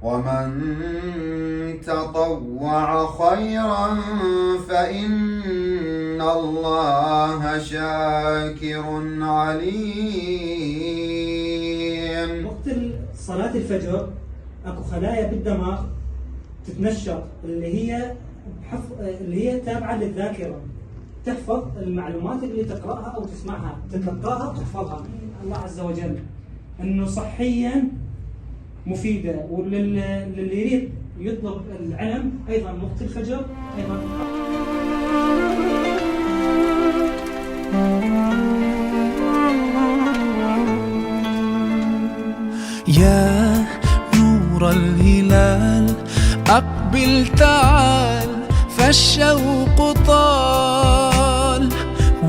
ومن تطوع خيرا فإن الله شاكر عليم. وقت صلاة الفجر اكو خلايا بالدماغ تتنشط اللي هي تابعة للذاكرة، تحفظ المعلومات اللي تقرأها أو تسمعها، تتلقاها وتحفظها من الله عز وجل. إنه صحيا مفيدة، وللي يريد يطلب العلم أيضا وقت الفجر أيضا. يا نور الهلال أقبل تعال، فالشوق طال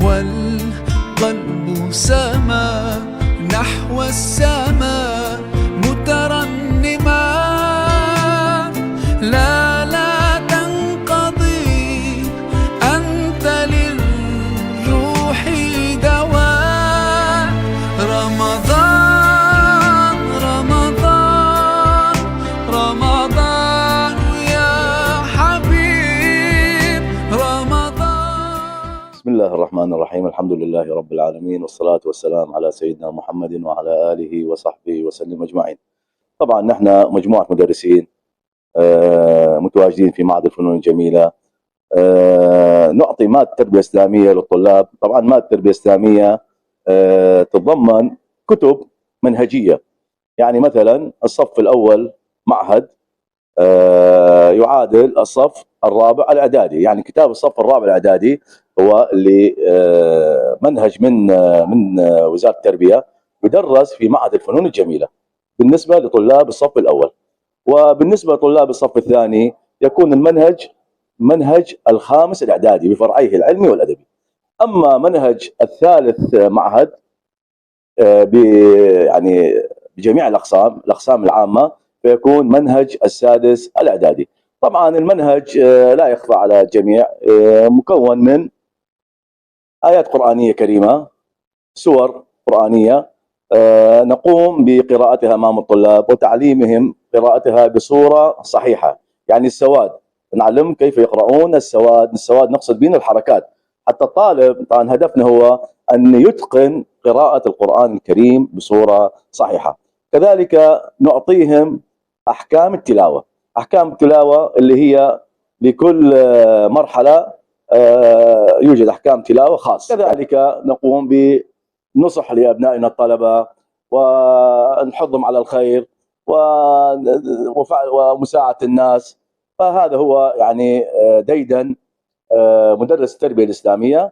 والقلب سما نحو السماء مترنما. لا تنقضي، أنت للروح دواء. رمضان رمضان رمضان يا حبيب رمضان. بسم الله الرحمن الرحيم. الحمد لله رب العالمين، والصلاة والسلام على سيدنا محمد وعلى آله وصحبه وسلم أجمعين. طبعا نحن مجموعة مدرسين متواجدين في معهد الفنون الجميلة، نعطي مادة تربية إسلامية للطلاب. طبعا مادة التربية الإسلامية تتضمن كتب منهجية، يعني مثلا الصف الأول معهد يعادل الصف الرابع الإعدادي. يعني كتاب الصف الرابع الإعدادي هو اللي منهج من وزارة التربية يدرس في معهد الفنون الجميلة بالنسبة لطلاب الصف الأول. وبالنسبة لطلاب الصف الثاني يكون المنهج منهج الخامس الإعدادي بفرعيه العلمي والأدبي. أما منهج الثالث معهد يعني بجميع الأقسام العامة فيكون منهج السادس الإعدادي. طبعا المنهج لا يخفى على الجميع، مكون من آيات قرآنية كريمة، سور قرآنية نقوم بقراءتها أمام الطلاب وتعليمهم قراءتها بصورة صحيحة. يعني السواد نعلم كيف يقرؤون السواد نقصد بين الحركات، حتى الطالب طبعا هدفنا هو أن يتقن قراءة القرآن الكريم بصورة صحيحة. كذلك نعطيهم أحكام التلاوة اللي هي لكل مرحلة يوجد أحكام تلاوة خاصة. كذلك نقوم بنصح لأبنائنا الطلبة ونحضهم على الخير ومساعدة الناس. فهذا هو يعني ديدن مدرس التربية الإسلامية.